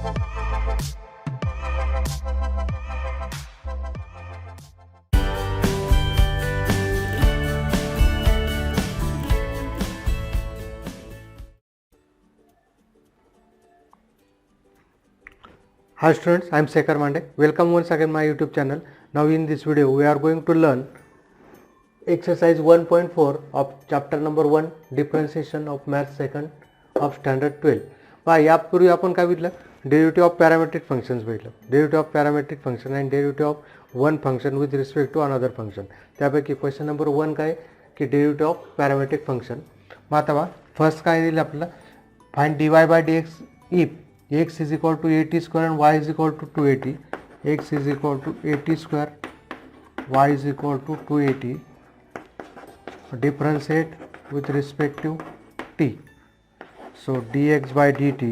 Hi students, I am Sekhar Mande. Welcome once again my YouTube channel. Now in this video we are going to learn exercise 1.4 of chapter number 1 differentiation of math second of standard 12. पहा यापूर्वी आपण काय बघितलं, derivative of parametric functions बघितलं. Derivative of parametric function and derivative of one function with respect to another function. त्यापैकी question number 1 काय की derivative of parametric function. मग आता बघा फर्स्ट काय दिलं आपल्याला, find dy by dx if x is equal to 80 square and y is equal to 280. X is equal to 80 square, y is equal to 280. Differentiate with respect to t. So dx by dt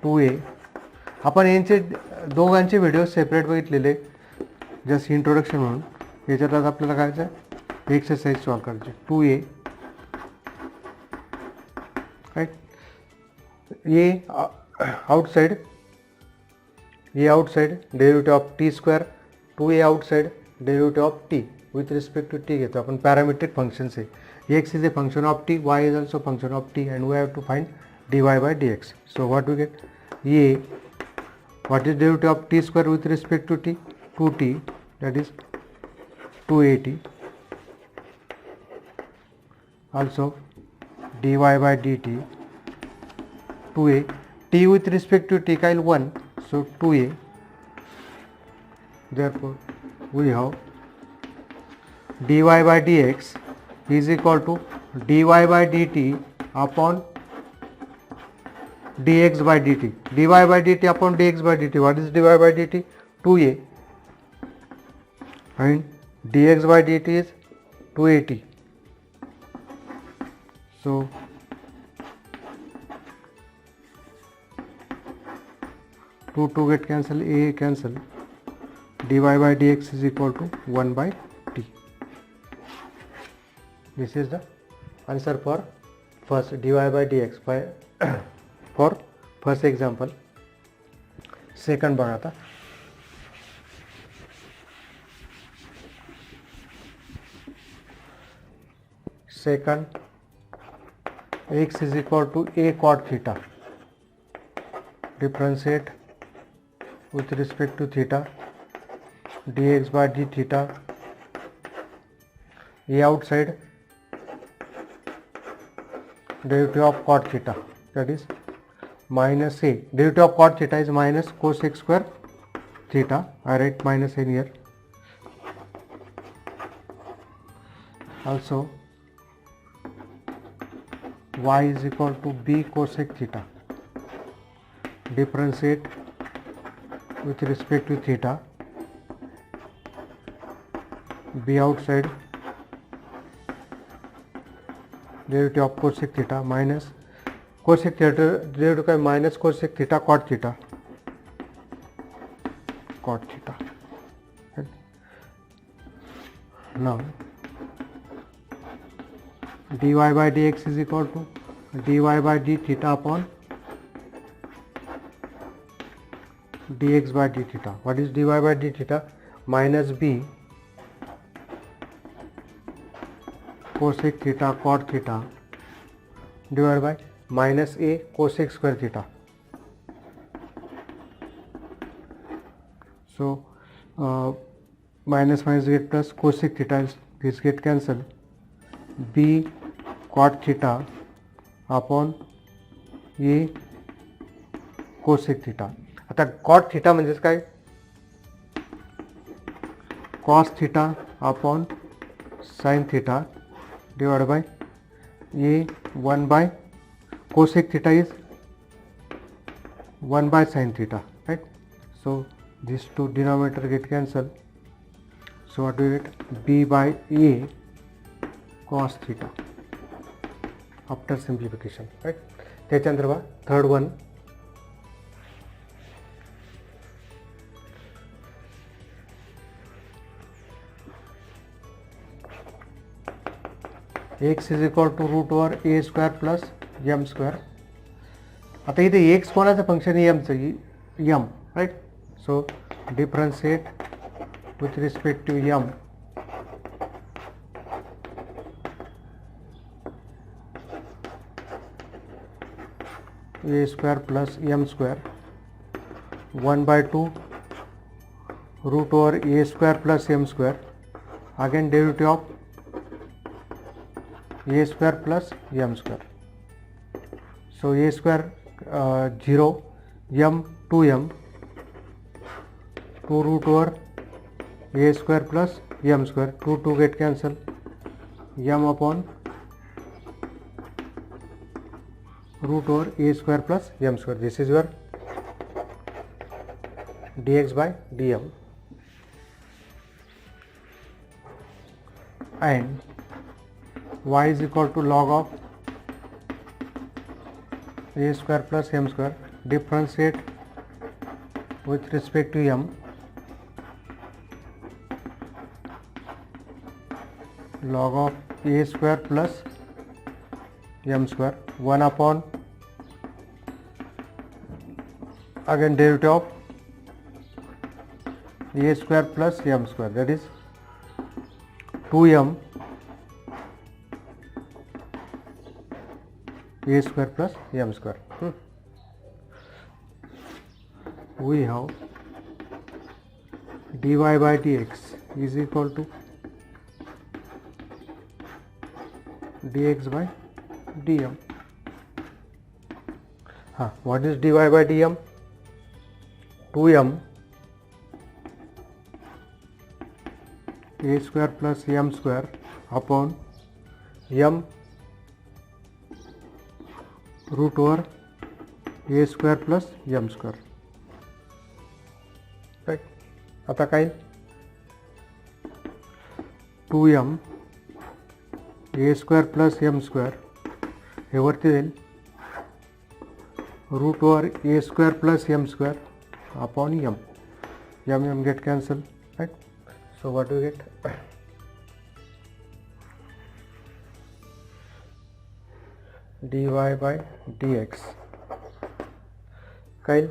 2a. आपण यांचे दोघांचे video separate बघितलेले, just introduction म्हणून. याच्यात आज आपल्याला काय करायचं, एक्सरसाइज सॉल्व करायची. 2a right. ये outside derivative of t square, 2a outside derivative of t with respect to t घेतो आपण. पॅरामेट्रिक फंक्शन्स आहे. x is a function of t, y is also function of t, and we have to find dy by dx. So what we get, ये what is derivative of t square with respect to t, 2t, that is 280. Also dy by dt 2a. t with respect to t कायल 1, so 2a. Therefore we have dy by dx is equal to dy by dt upon dx by dt. dy by dt upon dx by dt. What is dy by dt? 2a, and dx by dt is 280. So 2 get cancel, a cancel. dy by dx is equal to 1 by t. This is the answer for first dy by dx by for first example. Second बघा आता. Second, x is equal to a cot theta. Differentiate with respect to theta, dx by d theta. A outside derivative of cot theta, that is minus a. Derivative of cot theta is minus cosec square theta. I write minus in here. Also y is equal to b cosec theta. Differentiate with respect to theta, b outside derivative of cosec theta minus cosec theta, derivative का minus cosec theta cot theta, cot theta. Now dy by dx is equal to dy by d theta upon dx by d theta. What is dy by d theta? Minus b cosec theta cot theta divided by minus a cosec square theta. So minus minus get plus, cosec theta is this get cancel, b cot theta upon a cosec theta. आता cot theta म्हणजेच काय, cos theta upon sine theta divide by A 1 by cosec theta is 1 by sin theta, right? So these two denominator get cancelled. So what do we get? b by a cos theta after simplification, right? त्याच्यानंतर बघा third one, x is equal to root over a square plus m square. आता इथे x कोणाचं function आहे एमचं, m right. So differentiate with respect to m a square plus m square 1/2 root over a square plus m square, again derivative of a square plus m square. So a square 0, m 2m, 2 root over a square plus m square, 2 get cancel, m upon root over a square plus m square. This is your dx by dm. And y is equal to log of a square plus m square, differentiate with respect to m, log of a square plus m square, 1 upon again derivative of a square plus m square, that is 2m a square plus m square. We have dy by dx is equal to dx by dm. What is dy by dm? 2m a square plus m square upon m root over a square plus m square. Right. आता काय 2m a square plus m square हे वरती जाईल root over a square plus m square upon m get cancel, right? So what do you get? dy by dx काय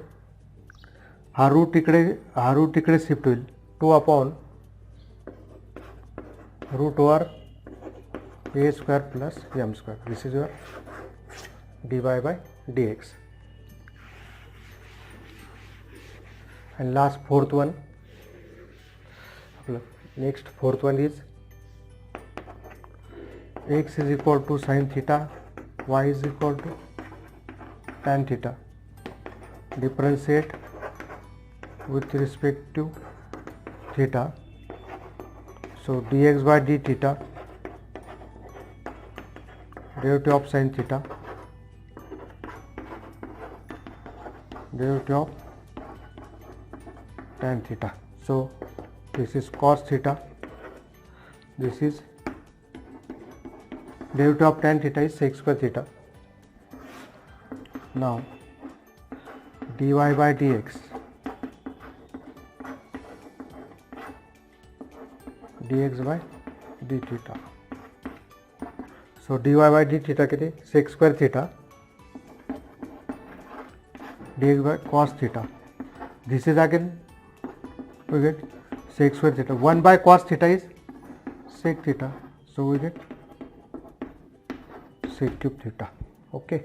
हा root इकडे shift होईल 2 upon root over a square plus m square. This is your dy by dx. And last fourth one, fourth one is x is equal to sin theta, y is equal to tan theta. Differentiate with respect to theta. So dx by d theta, derivative of sin theta, derivative of tan theta. So this is cos theta, this is derivative of tan theta is sec square theta. Now dy by dx, dx by d theta. So dy by d theta किती sec square theta, dx by cos theta. This is again we get sec square theta. 1 by cos theta is sec theta. So we get sec cube theta. Okay.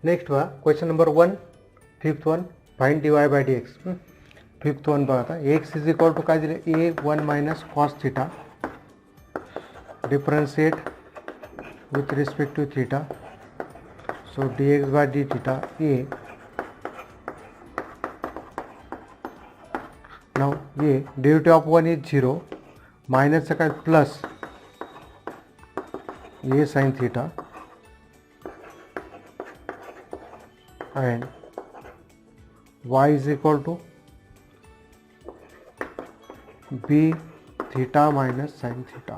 Next question number 1, fifth one, find dy by dx. Fifth one बघा आता x is equal to काय दिले a1 minus cos theta, differentiate with respect to theta. So dx by d theta a. Now ये derivative of 1 is 0 minus का plus a sin theta and y is equal to b theta minus sin theta.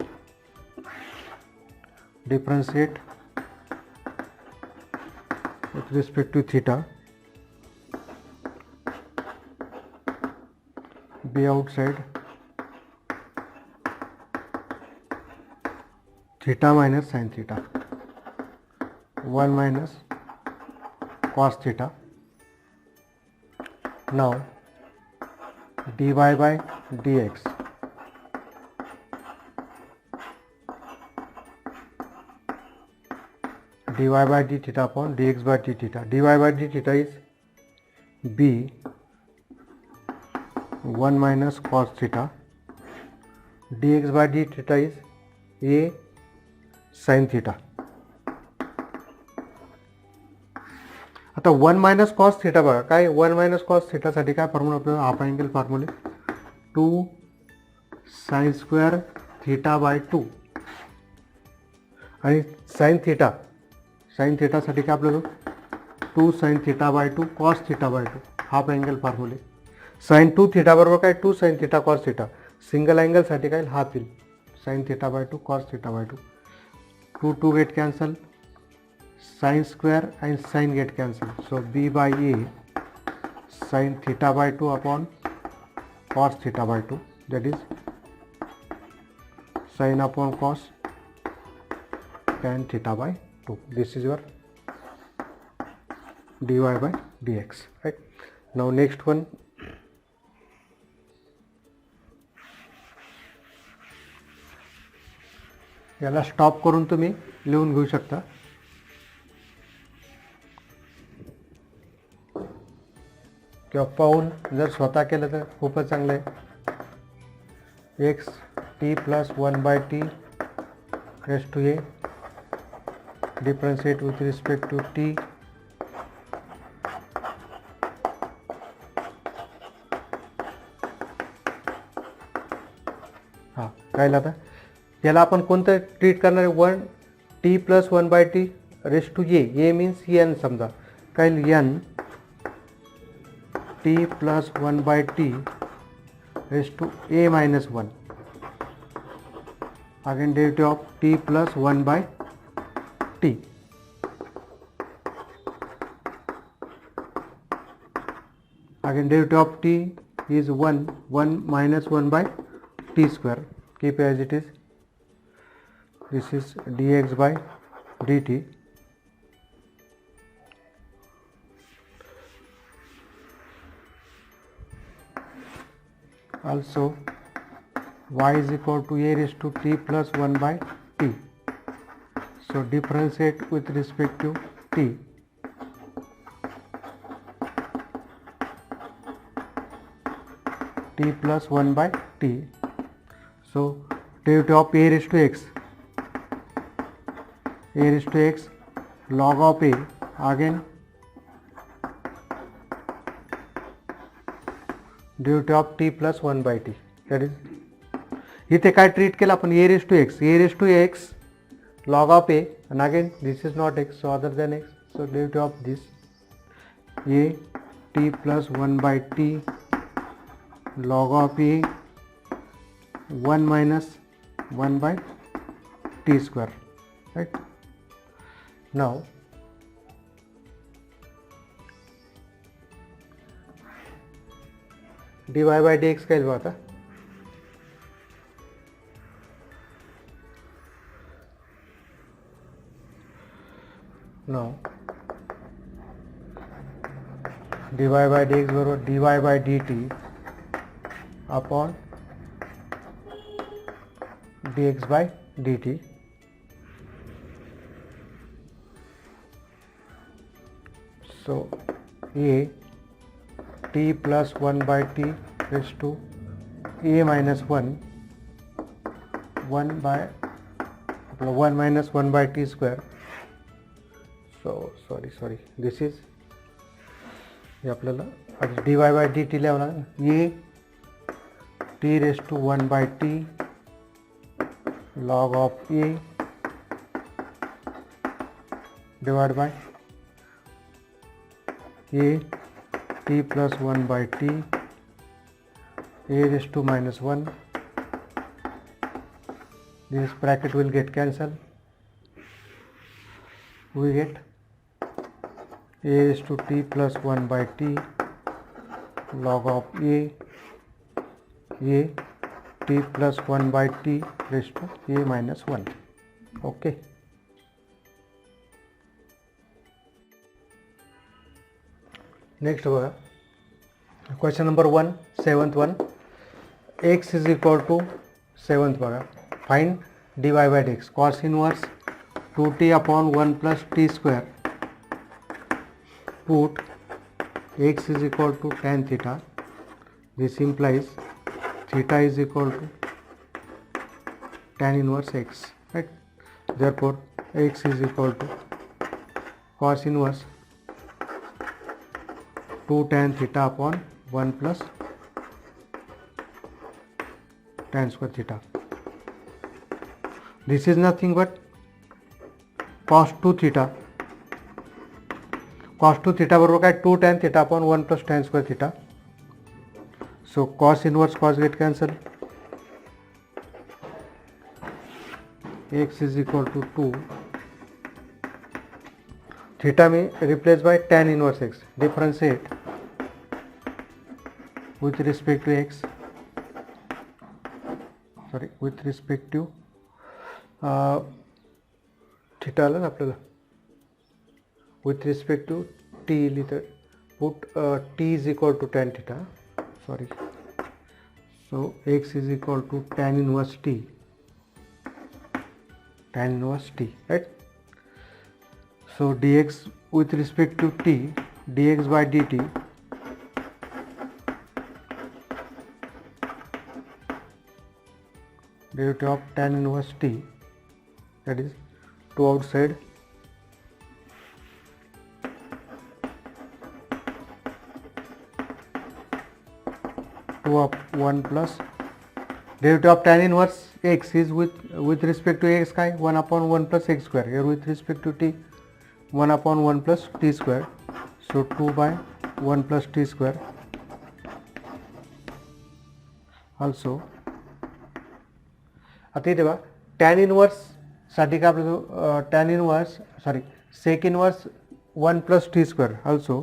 Differentiate with respect to theta, b outside theta minus sin theta, 1 minus cos theta. Now dy by dx, dy by d theta upon dx by d theta. dy by d theta is b 1 minus cos theta, dx by d theta is a sin theta. आता 1 minus cos theta बघा काय, 1 minus cos थिटासाठी काय formula आपल्याला half angle फॉर्म्युले 2 sine square theta by 2 आणि sine थिटासाठी काय आपल्याला 2 sine theta by 2 cos theta by 2 half angle फॉर्म्युले. साइन 2 थिटा बरोबर काय 2 sine theta cos theta, single अँगलसाठी काय हाफ येईल sine theta by 2 cos theta by 2, 2 2 get cancel, sin square and sin get cancel, so b by a sin theta by 2 upon cos theta by 2, that is sin upon cos tan theta by 2. This is your dy by dx, right? Now next one, याला stop करून तुम्ही लिहून घेऊ शकता. किंवा पाहून जर स्वतः केलं तर खूपच चांगलं आहे. X t plus 1 by t raise to a differentiate with respect to t, हां काय आता याला आपण कोणतं ट्रीट करणार आहे, 1 t plus 1 by t raise to a means n, समजा काय n t plus 1 by t raised to a minus 1, again derivative of t plus 1 by t, again derivative of t is 1 minus 1 by t square, keep as it is. This is dx by dt. Also y is equal to a raised to t plus 1 by t, so differentiate with respect to t, t plus 1 by t, so derivative of a raised to x log of a, again derivative of t plus 1 by t, that is इथे काय treat केलं आपण a raised to x log of a, and again this is not x, so other than x, so derivative of this a t plus 1 by t log of a 1 minus 1 by t square, right? Now dy by dx काय बघा आता, now dy by dx बरोबर dy by dt upon dx by dt, so a t plus 1 by t raised to a minus 1 by 1 minus 1 by t square, so sorry this is हे आपल्याला dy by dt लिहावं लागेल, a t raised to 1 by t log of a divided by a t plus 1 by t a raised to minus 1, this bracket will get cancelled, we get a raised to t plus 1 by t log of a t plus 1 by t raised to a minus 1. Okay. Next बघा question number 1 7th one. x is equal to 7th बघा. Find dy by dx. Cos inverse 2t upon 1 plus t square. Put x is equal to tan theta. This implies theta is equal to tan inverse x, right? Therefore x is equal to cos inverse 2 tan theta upon 1 plus tan square theta. This is nothing but cos 2 theta. cos 2 theta बरोबर काय 2 tan theta upon 1 plus tan square theta. So cos inverse cos get cancel. x is equal to 2 theta में replaced by tan inverse x. Differentiate with respect to x. Sorry, with respect to theta आलं ना आपल्याला. With respect to t लिहितं. Put t is equal to tan theta. Sorry. So x is equal to tan inverse t. Tan inverse t, right? So dx with respect to t, dx by dt derivative of tan inverse t, that is 2 outside of 1 plus derivative of tan inverse x is with respect to x काय 1 upon 1 plus x square. Here with respect to t 1 upon 1 plus t square. So 2 by 1 plus t square. Also आता इथे बघा tan inverse साठी काय आपलं tan inverse sorry sec inverse 1 plus t square. Also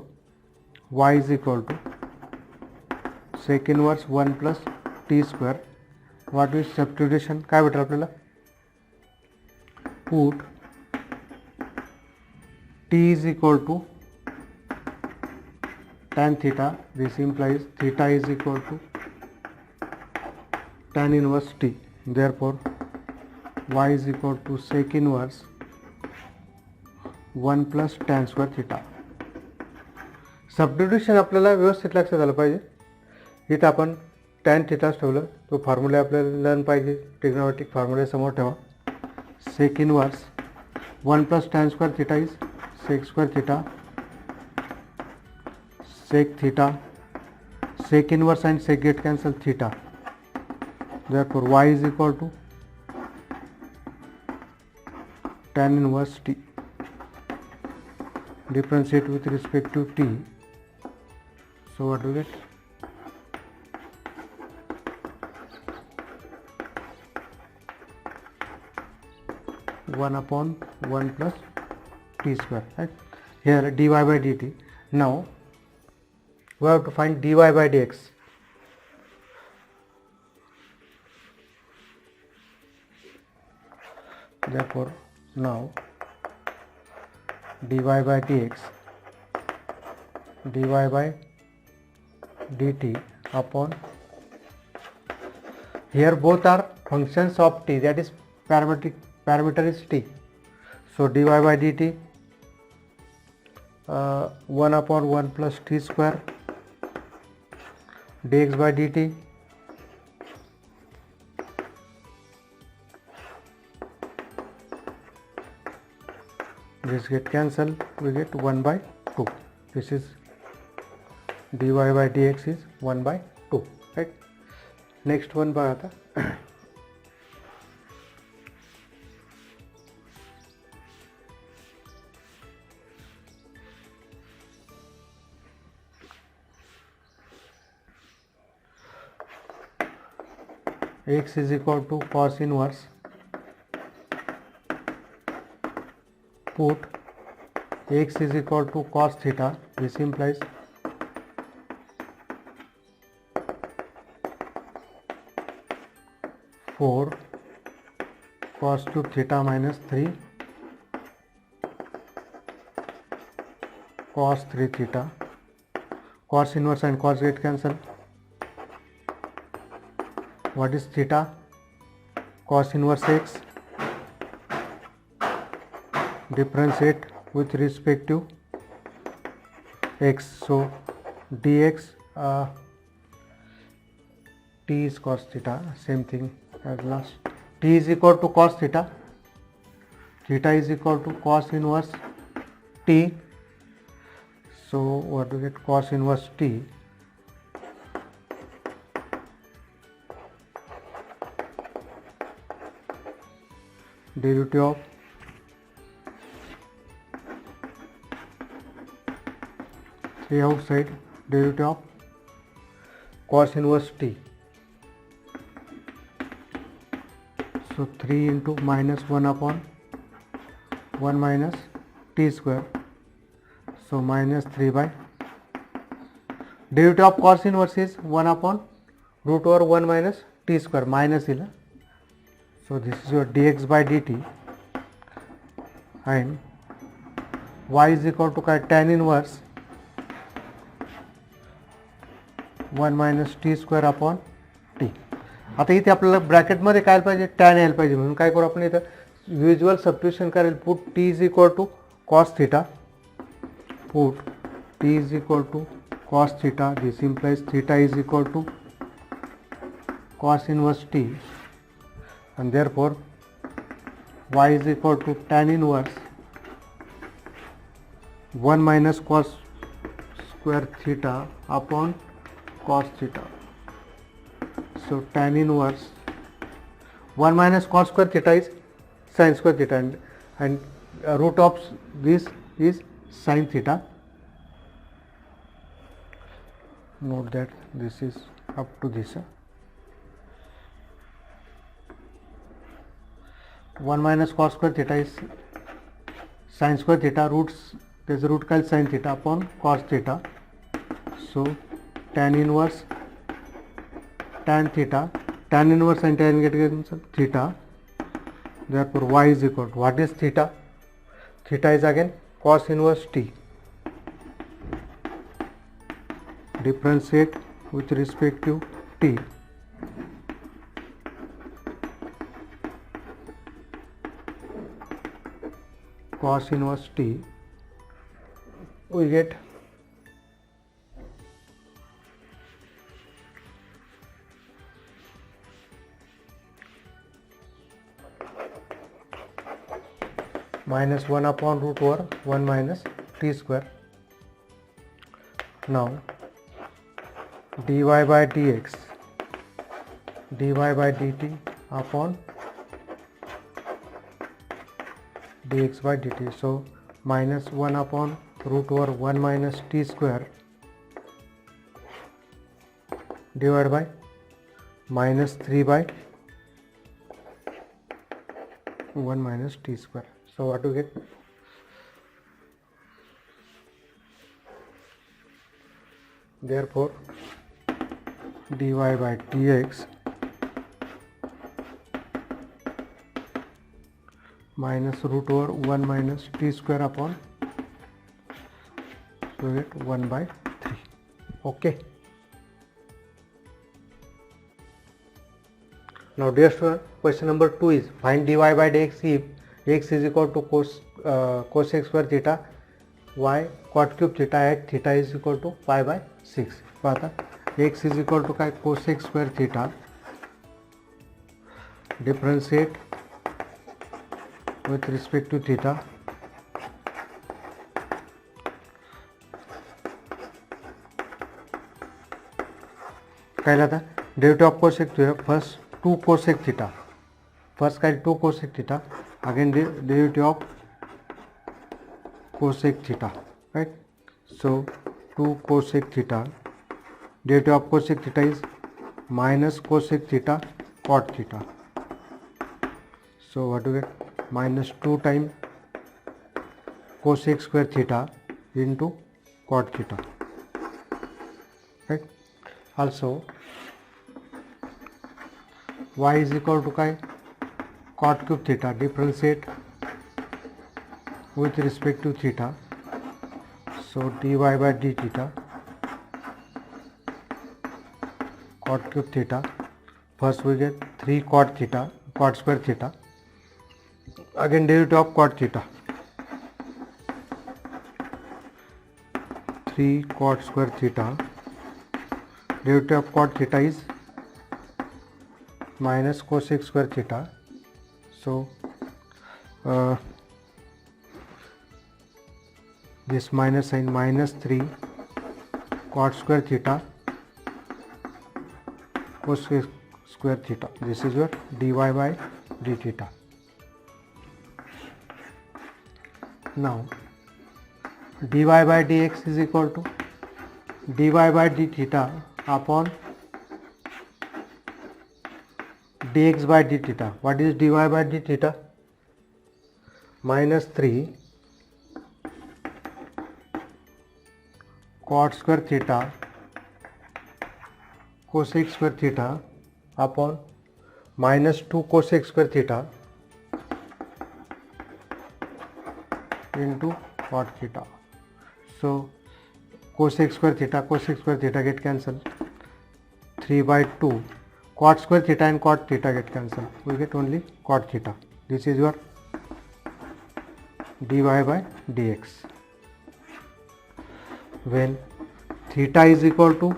y is equal to sec inverse 1 plus t square. What is substitution? काय भेटेल आपल्याला? Put t is equal to tan theta. This implies theta is equal to tan inverse t. Therefore y is equal to sec inverse 1 plus tan square theta. Substitution आपल्याला व्यवस्थित लक्षात आलं पाहिजे. इथं आपण टॅन थिटाच ठेवलं. तो फॉर्म्युला आपल्याला लर्न पाहिजे. ट्रिग्नोमेट्रिक फॉर्म्युला समोर ठेवा. Sec inverse 1 plus tan square theta is sec square theta sec theta. Sec inverse and sec get cancel theta. Therefore y is equal to tan inverse t. Differentiate with respect to t. So what do we get? One upon 1 plus t square, right? Here dy by dt. Now we have to find dy by dx. Therefore now dy by dx, dy by dt upon, here both are functions of t, that is parameter is t. So dy by dt 1 upon 1 plus t square dx by dt this get cancelled, we get 1 by 2. This is dy by dx is 1 by 2, right? Next one बघा आता. x is equal to cos inverse, put x is equal to cos theta. This implies four cos cube theta minus 3 cos 3 theta. Cos inverse and cos get cancel. What is theta? Cos inverse x. Differentiate with respect to x. So dx t is cos theta. Same thing as last. T is equal to cos theta. Theta is equal to cos inverse t. So what do we get? Cos inverse t derivative of three outside derivative of cos inverse t. So 3 into minus 1 upon 1 minus t square. So minus 3 by derivative of cos inverse is 1 upon root over 1 minus t square minus ila. So this is your dx by dt, and y is equal to tan inverse 1 minus t square upon t. आता इथे आपल्याला ब्रॅकेटमध्ये काय पाहिजे? Tan यायला पाहिजे. म्हणून काय करू आपण इथं विज्युअल सबस्टिट्यूशन करेल. Put t is equal to cos theta. Put t is equal to cos theta. This implies theta is equal to cos inverse t, and therefore y is equal to tan inverse 1 minus cos square theta upon cos theta. So tan inverse 1 minus cos square theta is sin square theta, and root of this is sin theta. Note that this is up to this. 1 minus cos square theta is sin square theta. Roots, there is a root called sin theta upon cos theta. So tan inverse tan theta, tan inverse and tan get cancel theta. Therefore y is equal to, what is theta? Theta is again cos inverse t. Differentiate with respect to t. Cos inverse t, we get minus 1 upon root over 1 minus t square. Now dy by dx, dy by dt upon dx by dt. So minus 1 upon root over 1 minus t square divided by minus 3 by 1 minus t square. So what do we get? Therefore dy by dx minus root over 1 minus t square upon, so we get 1 by 3. Okay. Now dear student, question number 2 is find dy by dx if x is equal to cos x square theta, y cot cube theta at theta is equal to pi by 6. पाहता x is equal to काय cos x square theta, differentiate with respect to theta. काय लाता derivative of cosec theta, first 2 cosec theta, first काय 2 cosec theta, again derivative of cosec theta, right? So 2 cosec theta, derivative of cosec theta is minus cosec theta cot theta. So what do we get? Minus 2 times cosec square theta into cot theta, right? Also y is equal to काय cot cube theta, differentiate with respect to theta, so dy by d theta cot cube theta. First we get 3 cot theta, cot square theta, again derivative of cot theta, 3 cot square theta, derivative of cot theta is minus cosec square theta, so this minus sign, minus 3 cot square theta cosec square theta, this is your dy by d theta. Now dy by dx is equal to dy by d theta upon dx by d theta. What is dy by d theta? Minus 3 cot square theta cosec square theta upon minus 2 cosec square theta into cot theta. So cosec square theta get cancelled, 3 by 2 cot square theta and cot theta get cancelled, we get only cot theta. This is your dy by dx. When theta is equal to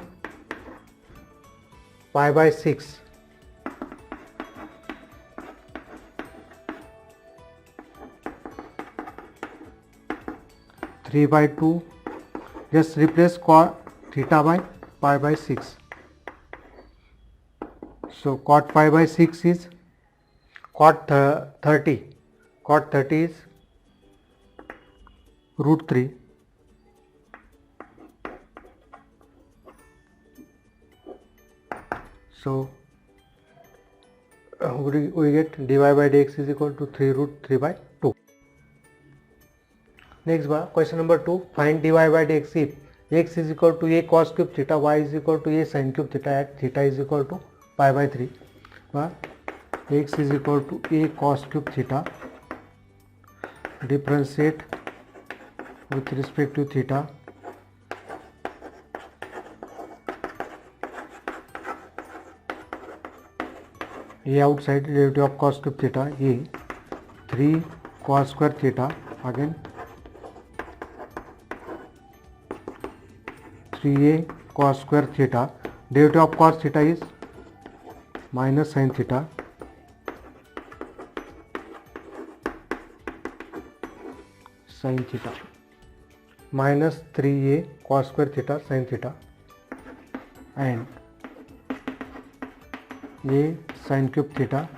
pi by 6, three by 2, just replace cot theta by pi by 6. So cot pi by 6 is cot 30. Cot 30 is root 3. So we get dy by dx is equal to 3 root 3 by 2. Next question number 2, find dy by dx if x is equal to a cos cube theta, y is equal to a sin cube theta at theta is equal to pi by 3. X is equal to a cos cube theta, differentiate with respect to theta, a outside, derivative of cos cube theta, a 3 cos square theta, again 3a cos square theta, derivative of cos theta is minus sin theta, minus 3a cos square theta sin theta, and a sin cube theta,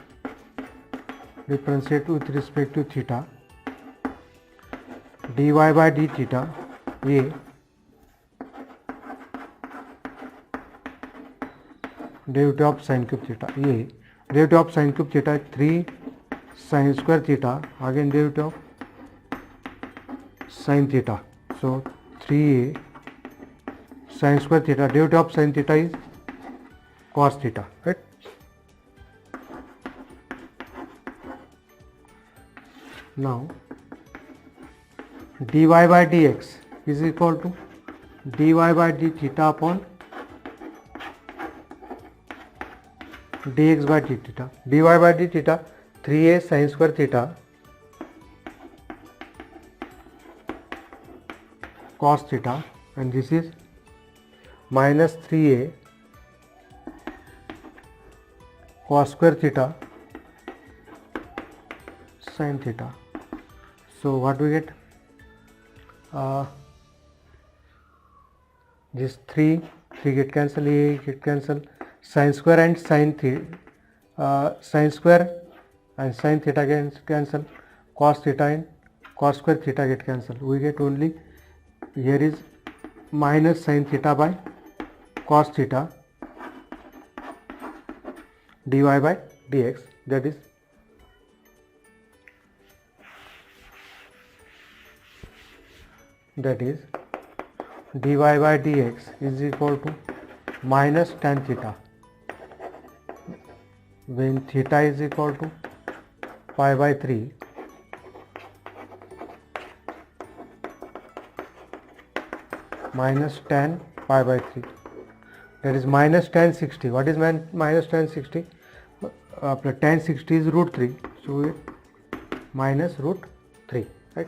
differentiate with respect to theta, dy by d theta, a derivative of sin cube theta, a derivative of sin cube theta is 3 sin square theta, again derivative of sin theta, so 3a sin square theta, derivative of sin theta is cos theta, right? Now dy by dx is equal to dy by d theta upon dx by d theta. dy by d theta 3a sin square theta cos theta, and this is minus 3a cos square theta sin theta. So what we get? This 3 get cancelled, a get cancelled, sin square and sin square and sin theta get cancelled, cos theta and cos square theta get cancelled. We get only, here is minus sin theta by cos theta dy by dx, that is dy by dx is equal to minus tan theta when theta is equal to pi by 3 minus tan pi by 3, that is minus tan 60. What is minus tan 60? Tan 60 is root 3, so it minus root 3, right?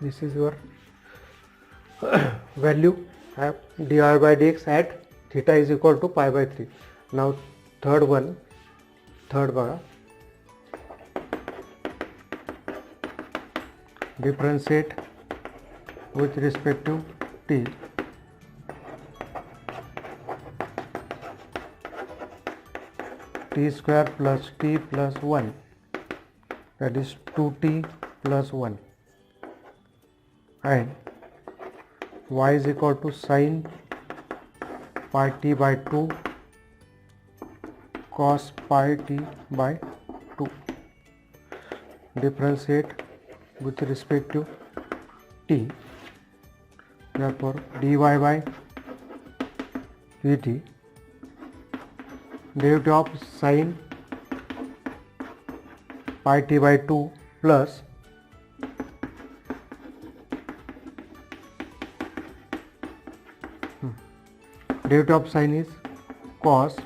This is your value. I have dy by dx at theta is equal to pi by 3. Now third बघा, differentiate with respect to t, t square plus t plus 1, that is 2t plus 1, and y is equal to sin pi t by 2 cos pi t by 2. Differentiate with respect to t, therefore dy by dt, derivative of sin pi t by 2 plus derivative of sin is cos,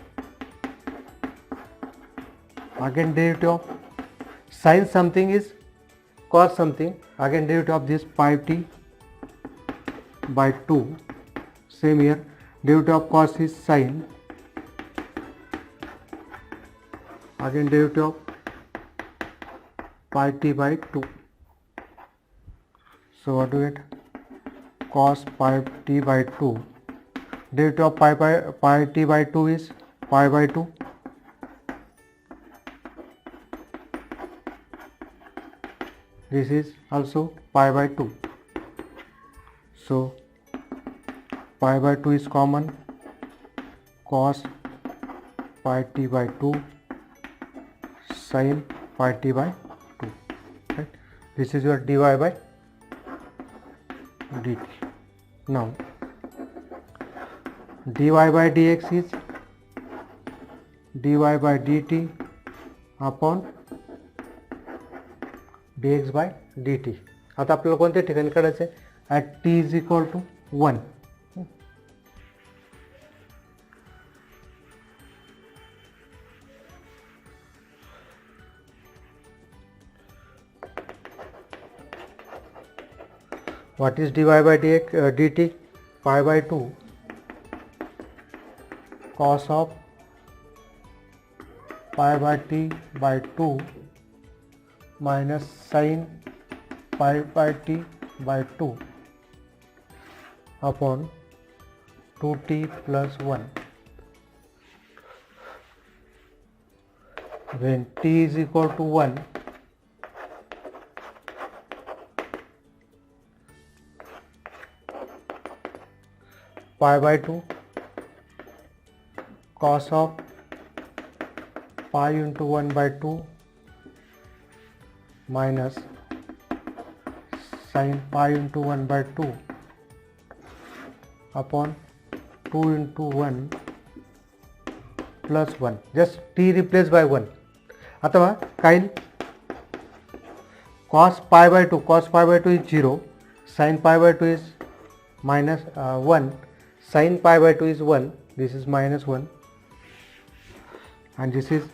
again derivative of sin something is cos something, again derivative of this pi t by 2, same here, derivative of cos is sin, again derivative of pi t by 2, so what do we get? Cos pi t by 2, derivative of pi t by 2 is pi by 2, this is also pi by 2, so pi by 2 is common, cos pi t by 2 sin pi t by 2, right? This is your dy by dt. Now dy by dx is dy by dt upon dx by dt. आता आपल्याला कोणत्या ठिकाणी काढायचं आहे? At t is equal to 1. What is dy by dt? Pi by 2 cos of pi by t by 2 minus sin pi by t by 2 upon 2t plus 1. When t is equal to 1, pi by 2 cos of pi into 1 by 2 minus sin pi into 1 by 2 upon 2 into 1 plus 1. Just t replaced by 1. अथवा Kyle cos pi by 2 is 0, sin pi by 2 is minus 1, sin pi by 2 is 1, this is minus 1, and this is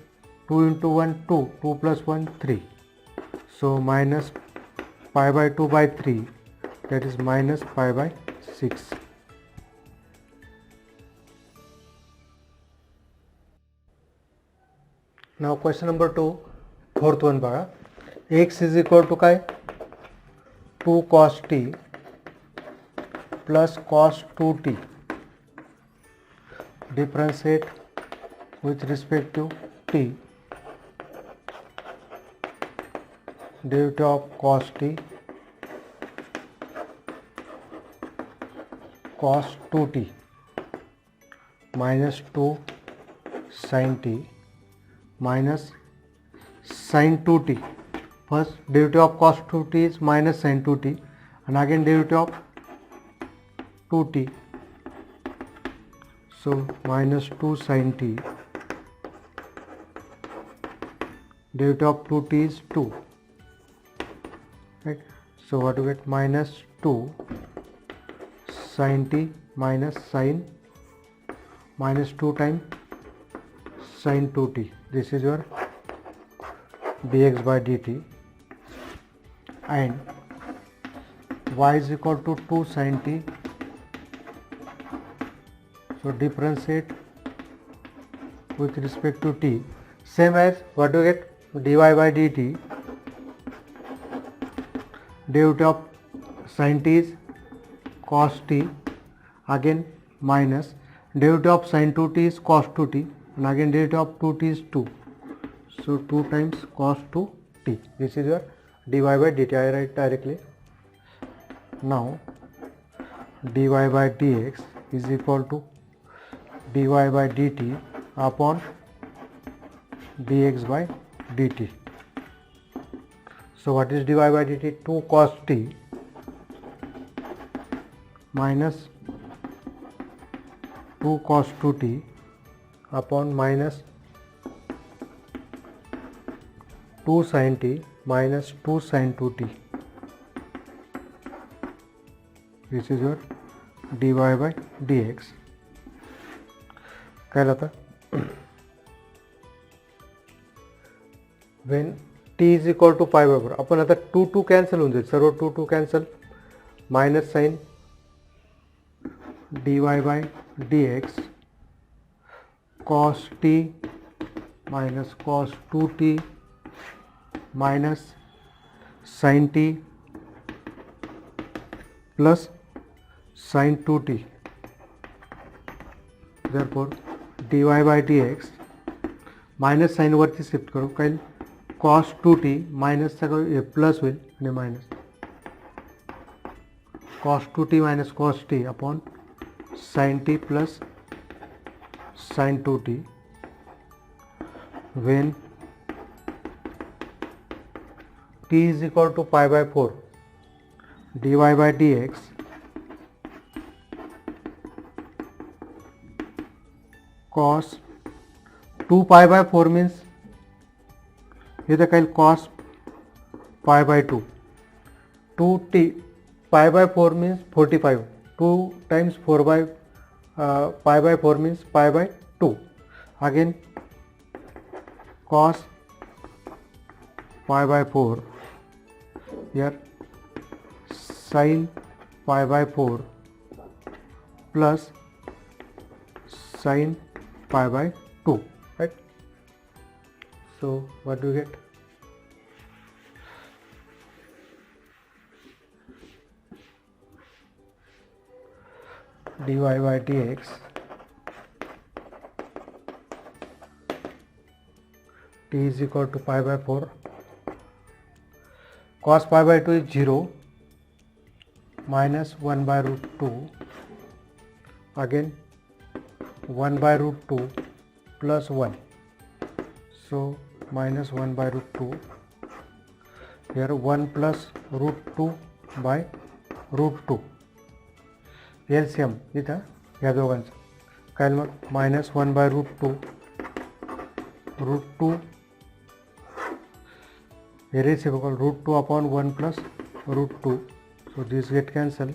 2 into 1 2, 2 plus 1 3, so minus pi by 2 by 3, that is minus pi by 6. Now question number 2, fourth one बघा, x is equal to काय 2 cos t plus cos 2t, differentiate with respect to t, derivative of cos t cos 2t minus 2 sin t minus sin 2t. First derivative of cos 2t is minus sin 2t, and again derivative of 2t, so minus 2 sin t derivative of 2t is 2, right? So what do we get? Minus 2 sin t minus sin minus 2 times sin 2t. This is your dx by dt, and y is equal to 2 sin t. So differentiate with respect to t, same as what do you get? Dy by dt, derivative of sin t is cos t, again minus derivative of sin 2t is cos 2t, and again derivative of 2t is 2. So 2 times cos 2t. This is your dy by dt. I write directly. Now dy by dx is equal to dy by dt upon dx by dt. So what is dy by dt? 2 cos t minus 2 cos 2t upon minus 2 sin t minus 2 sin 2t. This is your dy by dx. काय आता when t is equal to pi by 4, आपण आता 2 cancel होऊन जाईल, सर्व 2 cancel, minus sine dy by dx cos t minus cos 2t minus sin t plus sin 2t. Therefore dy by dx minus sine वरती shift करू, काही cos 2t minus सगळं plus होईल आणि minus cos 2t minus cos t upon sin t plus sin 2t when t is equal to pi by 4, dy by dx cos 2 pi by 4 means इथं काही cos pi by 2, 2t pi by 4 means 45, 2 times 4 by pi by 4 means pi by 2, again cos pi by 4, here sin pi by 4 plus sin pi by 2, right? So what do you get? dy by dx t is equal to pi by 4, cos pi by 2 is 0 minus 1 by root 2, again 1 by root 2 plus 1, so minus 1 by root 2, here 1 plus root 2 by root 2, LCM इथं ह्या दोघांचं काय मग minus 1 by root 2, root 2 here is equal root 2 upon 1 plus root 2, so this get cancel,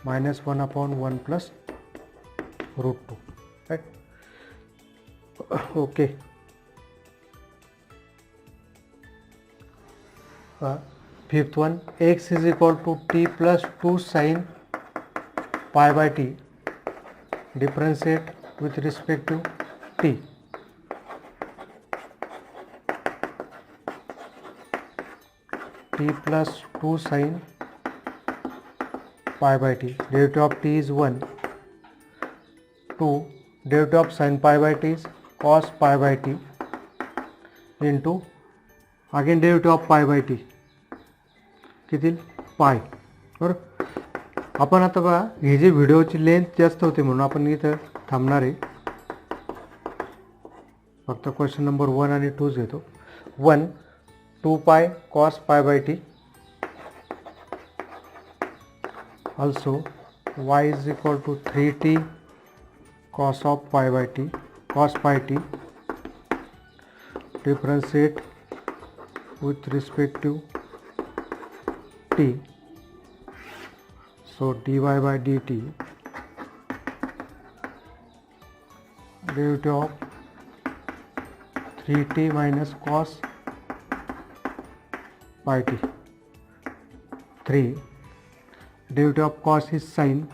minus 1 upon 1 plus root 2, right? Okay. Fifth one, x is equal to t plus 2 sin pi by t, differentiate with respect to t. T plus 2 sin pi by t, derivative of t is 1, 2 derivative of sin pi by t is cos pi by t into again derivative of pi by t किती पाय. बरोबर, आपण आता बघा हे जे व्हिडिओची length जास्त होते म्हणून आपण इथं थांबणार आहे, फक्त क्वेश्चन नंबर 1 आणि 2 घेतो. 1 2 पाय cos pi by t, also y is equal to 3t cos of pi by t, cos pi t, differentiate with respect to t. So dy by dt derivative of 3t minus cos pi t. 3 derivative of cos is sin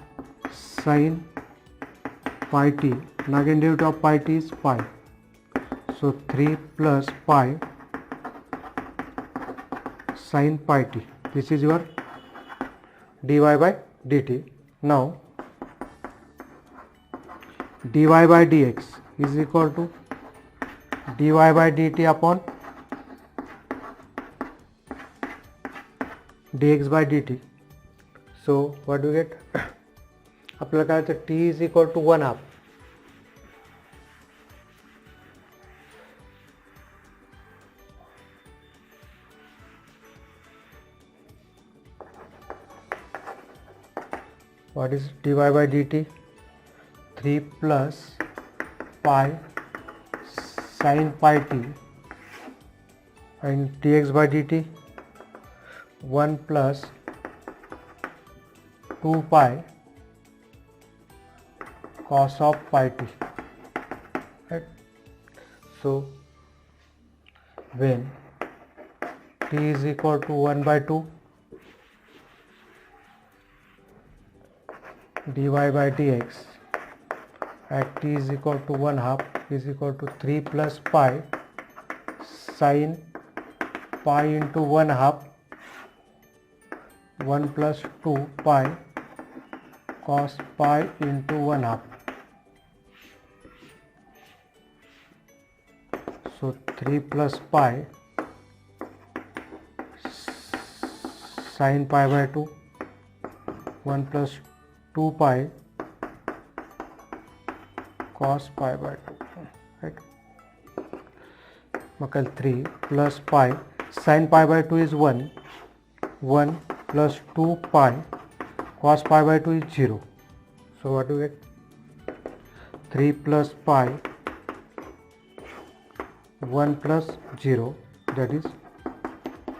pi t, and again derivative of pi t is pi. So 3 plus pi sin pi t. This is your dy by dt. Now dy by dx is equal to dy by dt upon dx by dt. So what do you get? आपल्याला काय होतं, t is equal to 1/2. What is dy by dt? 3 plus pi sin pi t, and dx by dt 1 plus 2 pi cos of pi t, right? So when t is equal to 1 by 2, dy by dx at t is equal to 1/2 is equal to 3 plus pi sin pi into 1/2 1 plus 2 pi cos pi into 1/2. So 3 plus pi sin pi by 2, 1 plus 2 pi cos pi by 2, right? Makal 3 plus pi sin pi by 2 is 1, 1 plus 2 pi cos pi by 2 is 0. So what do you get? 3 plus pi 1 plus 0, that is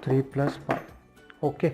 3 plus pi. Okay.